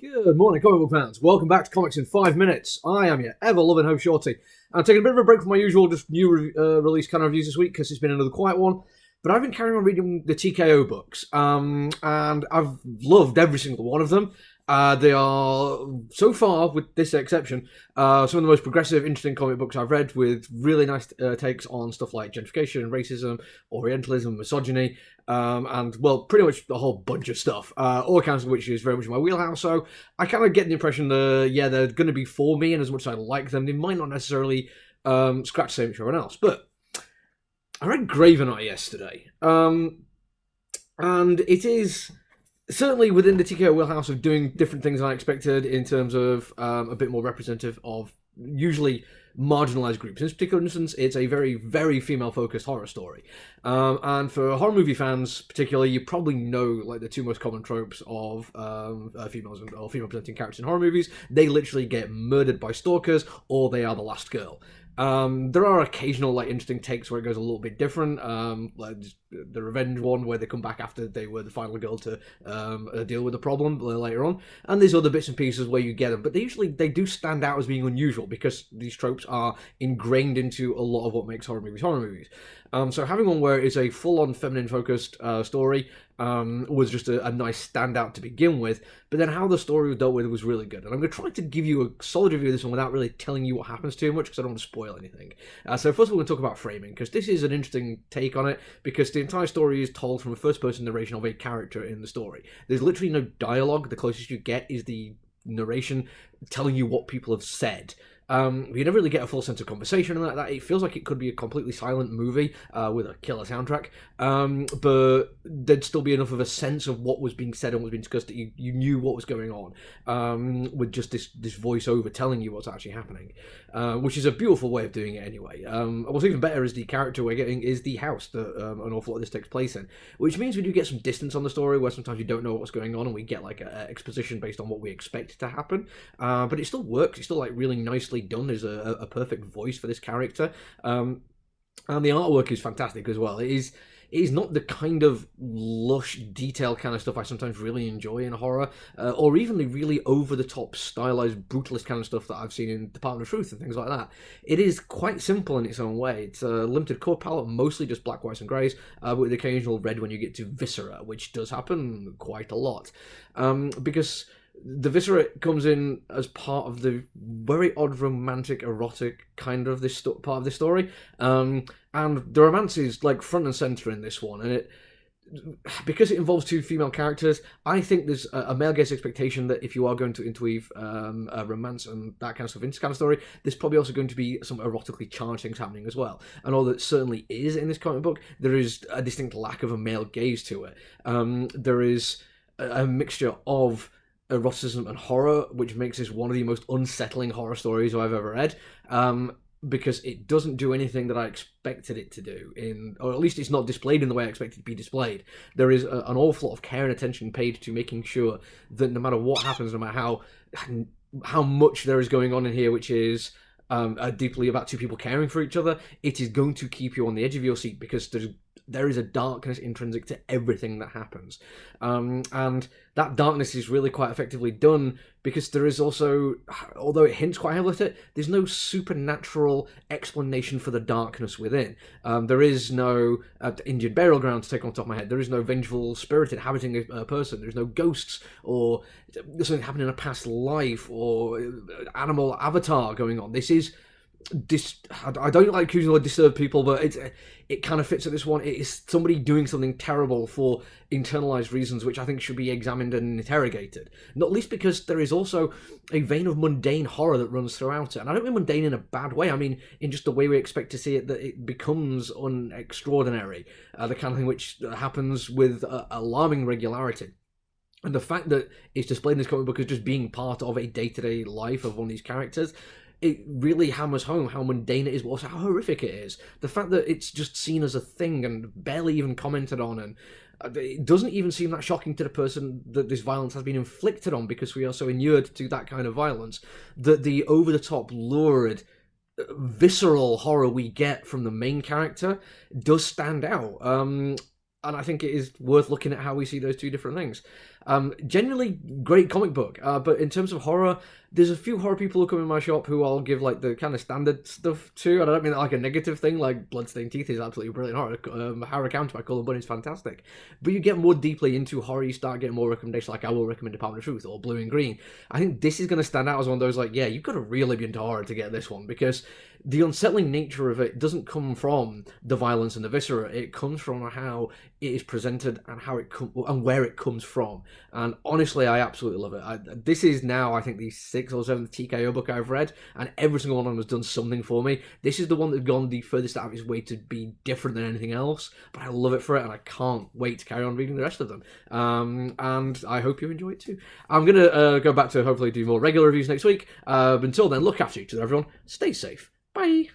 Good morning, comic book fans. Welcome back to Comics in 5 Minutes. I am your ever-loving host, Shorty. I'm taking a bit of a break from my usual just new release kind of reviews this week because it's been another quiet one. But I've been carrying on reading the TKO books, and I've loved every single one of them. They are, so far, with this exception, some of the most progressive, interesting comic books I've read, with really nice takes on stuff like gentrification, racism, Orientalism, misogyny, and, well, pretty much a whole bunch of stuff, all accounts of which is very much in my wheelhouse. So I kind of get the impression that, yeah, they're going to be for me, and as much as I like them, they might not necessarily scratch the same as everyone else. But I read Graveneye yesterday, and it is certainly within the TKO wheelhouse of doing different things than I expected in terms of a bit more representative of usually marginalized groups. In this particular instance, it's a very, very female-focused horror story. And for horror movie fans, particularly, you probably know like the two most common tropes of females or female-presenting characters in horror movies. They literally get murdered by stalkers, or they are the last girl. There are occasional like interesting takes where it goes a little bit different, like the revenge one where they come back after they were the final girl to deal with the problem later on, and there's other bits and pieces where you get them, but they do stand out as being unusual because these tropes are ingrained into a lot of what makes horror movies. So having one where it's a full-on feminine-focused story was just a nice standout to begin with, but then how the story was dealt with was really good. And I'm going to try to give you a solid review of this one without really telling you what happens too much, because I don't want to spoil anything. So first of all, we're going to talk about framing, because this is an interesting take on it, because the entire story is told from a first-person narration of a character in the story. There's literally no dialogue. The closest you get is the narration telling you what people have said. You never really get a full sense of conversation like that. It feels like it could be a completely silent movie with a killer soundtrack, but there'd still be enough of a sense of what was being said and what was being discussed that you knew what was going on with just this voiceover telling you what's actually happening, which is a beautiful way of doing it anyway. What's even better is the character we're getting is the house that an awful lot of this takes place in, which means we do get some distance on the story where sometimes you don't know what's going on and we get like a exposition based on what we expect to happen, but it still works. It's still like really nicely done. There's a perfect voice for this character, and the artwork is fantastic as well. It is not the kind of lush detail kind of stuff I sometimes really enjoy in horror, or even the really over-the-top stylized brutalist kind of stuff that I've seen in Department of Truth and things like that. It is quite simple in its own way. It's a limited colour palette, mostly just black, whites and greys, with the occasional red when you get to Viscera, which does happen quite a lot, because the Viscera comes in as part of the very odd romantic, erotic kind of this part of this story, and the romance is like front and center in this one, and it, because it involves two female characters, I think there's a male gaze expectation that if you are going to interweave a romance and that kind of stuff into this kind of story, there's probably also going to be some erotically charged things happening as well. And although it certainly is in this comic book, there is a distinct lack of a male gaze to it. There is a mixture of eroticism and horror, which makes this one of the most unsettling horror stories I've ever read, because it doesn't do anything that I expected it to do, or at least it's not displayed in the way I expected it to be displayed. There is an awful lot of care and attention paid to making sure that no matter what happens, no matter how much there is going on in here, which is deeply about two people caring for each other, it is going to keep you on the edge of your seat, because there is a darkness intrinsic to everything that happens. And that darkness is really quite effectively done because there is also, although it hints quite heavily at it, there's no supernatural explanation for the darkness within. There is no Indian burial ground to take on top of my head. There is no vengeful spirit inhabiting a person. There's no ghosts or something happening in a past life or animal avatar going on. I don't like accusing or disturb people, but it kind of fits at this one. It is somebody doing something terrible for internalized reasons, which I think should be examined and interrogated. Not least because there is also a vein of mundane horror that runs throughout it. And I don't mean mundane in a bad way. I mean in just the way we expect to see it, that it becomes unextraordinary. The kind of thing which happens with alarming regularity. And the fact that it's displayed in this comic book as just being part of a day-to-day life of one of these characters, it really hammers home how mundane it is, but also how horrific it is. The fact that it's just seen as a thing and barely even commented on, and it doesn't even seem that shocking to the person that this violence has been inflicted on, because we are so inured to that kind of violence, that the over-the-top, lurid, visceral horror we get from the main character does stand out. And I think it is worth looking at how we see those two different things. Genuinely great comic book. But in terms of horror, there's a few horror people who come in my shop who I'll give like the kind of standard stuff to, and I don't mean that like a negative thing. Like Bloodstained Teeth is absolutely brilliant horror. Horror Counter by Cullen Bunny is fantastic. But you get more deeply into horror, you start getting more recommendations. Like I will recommend Department of Truth or Blue and Green. I think this is going to stand out as one of those like, yeah, you've got to really be into horror to get this one, because the unsettling nature of it doesn't come from the violence and the viscera. It comes from how it is presented and how it and where it comes from. And honestly, I absolutely love it. This is now, I think, the 6th or 7th TKO book I've read, and every single one of them has done something for me. This is the one that's gone the furthest out of its way to be different than anything else, but I love it for it, and I can't wait to carry on reading the rest of them. And I hope you enjoy it too. I'm going to go back to hopefully do more regular reviews next week. Until then, look after each other, everyone. Stay safe. Bye.